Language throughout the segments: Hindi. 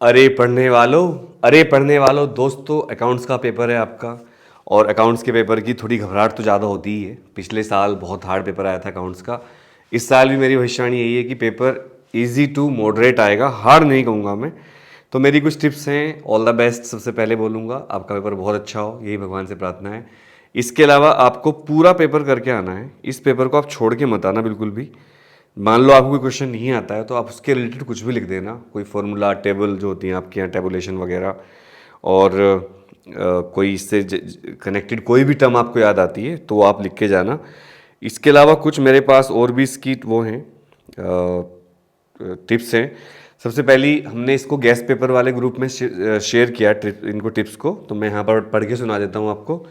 अरे पढ़ने वालों दोस्तों, अकाउंट्स का पेपर है आपका। और अकाउंट्स के पेपर की थोड़ी घबराहट तो ज़्यादा होती ही है। पिछले साल बहुत हार्ड पेपर आया था अकाउंट्स का। इस साल भी मेरी भविष्यवाणी यही है कि पेपर इजी टू मॉडरेट आएगा, हार्ड नहीं कहूँगा मैं। तो मेरी कुछ टिप्स हैं। ऑल द बेस्ट सबसे पहले बोलूँगा, आपका पेपर बहुत अच्छा हो, यही भगवान से प्रार्थना है। इसके अलावा आपको पूरा पेपर करके आना है। इस पेपर को आप छोड़ के मत आना बिल्कुल भी। मान लो आपको कोई क्वेश्चन नहीं आता है तो आप उसके रिलेटेड कुछ भी लिख देना, कोई फॉर्मूला टेबल जो होती हैं आपके यहाँ, टेबुलेशन वगैरह, और कोई इससे कनेक्टेड कोई भी टर्म आपको याद आती है तो वो आप लिख के जाना। इसके अलावा कुछ मेरे पास और भी इसकी वो हैं टिप्स हैं। सबसे पहली, हमने इसको गेस्ट पेपर वाले ग्रुप में शेयर किया इनको टिप्स को, तो मैं यहाँ पर पढ़ के सुना देता हूँ आपको।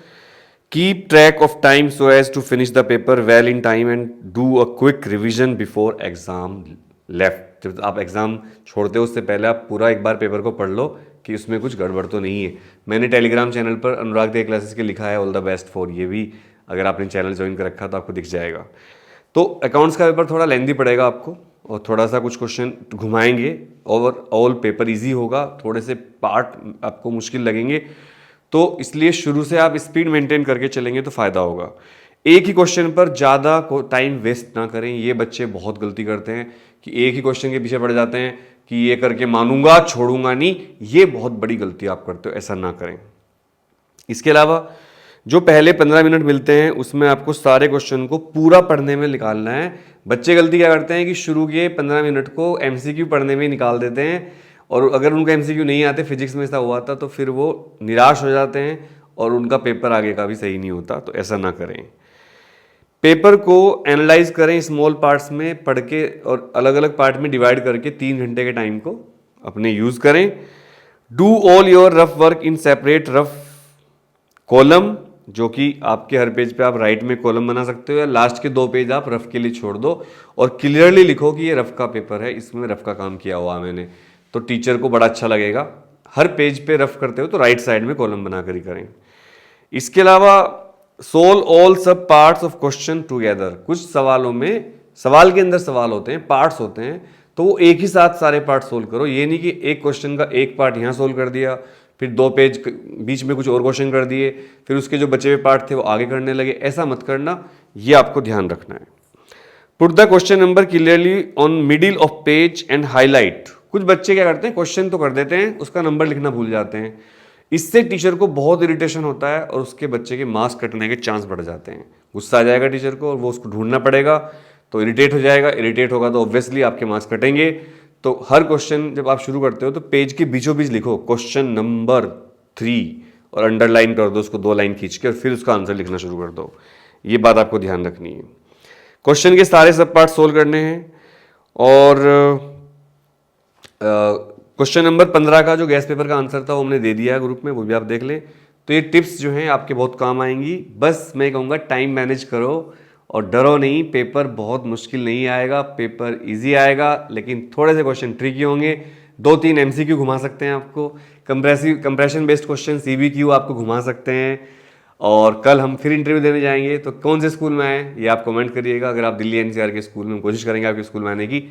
Keep track of time so as to finish the paper well in time and do a quick revision before exam left. जब आप एग्ज़ाम छोड़ते हो उससे पहले आप पूरा एक बार पेपर को पढ़ लो कि उसमें कुछ गड़बड़ तो नहीं है। मैंने टेलीग्राम चैनल पर अनुराग दे क्लासेस के लिखा है ऑल द बेस्ट फॉर, ये भी अगर आपने चैनल ज्वाइन कर रखा तो आपको दिख जाएगा। तो अकाउंट्स का पेपर थोड़ा लेंदी पड़ेगा आपको और थोड़ा सा कुछ क्वेश्चन घुमाएंगे। ओवरऑल पेपर इजी होगा, थोड़े से पार्ट आपको मुश्किल लगेंगे, तो इसलिए शुरू से आप स्पीड मेंटेन करके चलेंगे तो फ़ायदा होगा। एक ही क्वेश्चन पर ज़्यादा टाइम वेस्ट ना करें। ये बच्चे बहुत गलती करते हैं कि एक ही क्वेश्चन के पीछे पड़ जाते हैं कि ये करके मानूंगा छोड़ूंगा नहीं। ये बहुत बड़ी गलती आप करते हो, ऐसा ना करें। इसके अलावा जो पहले 15 मिनट मिलते हैं उसमें आपको सारे क्वेश्चन को पूरा पढ़ने में निकालना है। बच्चे गलती क्या करते हैं कि शुरू के 15 मिनट को एमसीक्यू पढ़ने में निकाल देते हैं, और अगर उनको एमसीक्यू नहीं आते, फिजिक्स में ऐसा हुआ था, तो फिर वो निराश हो जाते हैं और उनका पेपर आगे का भी सही नहीं होता। तो ऐसा ना करें। पेपर को एनालाइज करें स्मॉल पार्ट्स में पढ़ के, और अलग अलग पार्ट में डिवाइड करके 3 घंटे के टाइम को अपने यूज़ करें। Do all your rough work in separate rough column, जो कि आपके हर पेज पे आप राइट में कॉलम बना सकते हो, या लास्ट के 2 पेज आप रफ के लिए छोड़ दो और क्लियरली लिखो कि ये रफ का पेपर है, इसमें रफ का काम किया हुआ मैंने, तो टीचर को बड़ा अच्छा लगेगा। हर पेज पे रफ करते हो तो राइट साइड में कॉलम बनाकर ही करें। इसके अलावा सोल्व ऑल सब पार्ट्स ऑफ क्वेश्चन टुगेदर। कुछ सवालों में, सवाल के अंदर सवाल होते हैं, पार्ट्स होते हैं, तो वो एक ही साथ सारे पार्ट सोल्व करो। ये नहीं कि एक क्वेश्चन का एक पार्ट यहाँ सोल्व कर दिया, फिर 2 पेज बीच में कुछ और क्वेश्चन कर दिए, फिर उसके जो बचे हुए पार्ट थे वो आगे करने लगे। ऐसा मत करना, ये आपको ध्यान रखना है। Put the question number clearly on middle of page and highlight. कुछ बच्चे क्या करते हैं, क्वेश्चन तो कर देते हैं, उसका नंबर लिखना भूल जाते हैं। इससे टीचर को बहुत इरिटेशन होता है और उसके बच्चे के मार्क्स कटने के चांस बढ़ जाते हैं। गुस्सा आ जाएगा टीचर को और वो उसको ढूंढना पड़ेगा, तो इरिटेट हो जाएगा। इरिटेट होगा तो ऑब्वियसली आपके मार्क्स कटेंगे। तो हर क्वेश्चन जब आप शुरू करते हो तो पेज के बीचों बीच लिखो क्वेश्चन नंबर 3 और अंडरलाइन कर दो उसको 2 लाइन खींच के, और फिर उसका आंसर लिखना शुरू कर दो। ये बात आपको ध्यान रखनी है। क्वेश्चन के सारे सब पार्ट सोल्व करने हैं। और क्वेश्चन नंबर 15 का जो गैस पेपर का आंसर था वो हमने दे दिया है ग्रुप में, वो भी आप देख लें। तो ये टिप्स जो हैं आपके बहुत काम आएंगी। बस मैं कहूँगा टाइम मैनेज करो और डरो नहीं। पेपर बहुत मुश्किल नहीं आएगा, पेपर इजी आएगा, लेकिन थोड़े से क्वेश्चन ट्रिकी होंगे। 2-3 एमसीक्यू घुमा सकते हैं आपको, कंप्रेशन बेस्ड क्वेश्चन सीबीक्यू आपको घुमा सकते हैं। और कल हम फिर इंटरव्यू देने जाएंगे, तो कौन से स्कूल में आए ये आप कमेंट करिएगा। अगर आप दिल्ली एनसीआर के स्कूल में, कोशिश करेंगे आपके स्कूल में आने की।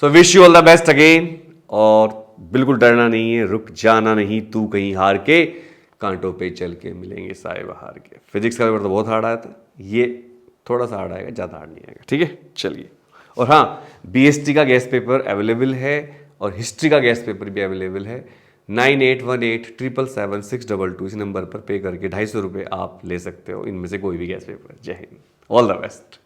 So wish you all the best again. और बिल्कुल डरना नहीं है, रुक जाना नहीं, तू कहीं हार के, कांटों पे चल के मिलेंगे साए बहार के। फिजिक्स का पेपर तो बहुत हार्ड आया था, ये थोड़ा सा हार्ड आएगा, ज़्यादा हार्ड नहीं आएगा। ठीक है, चलिए। और हाँ, बीएसटी का गैस पेपर अवेलेबल है और हिस्ट्री का गैस पेपर भी अवेलेबल है। 9818777622 इस नंबर पर पे करके 250 रुपये आप ले सकते हो। इनमें से कोई भी गैस पेपर। जय हिंद, ऑल द बेस्ट।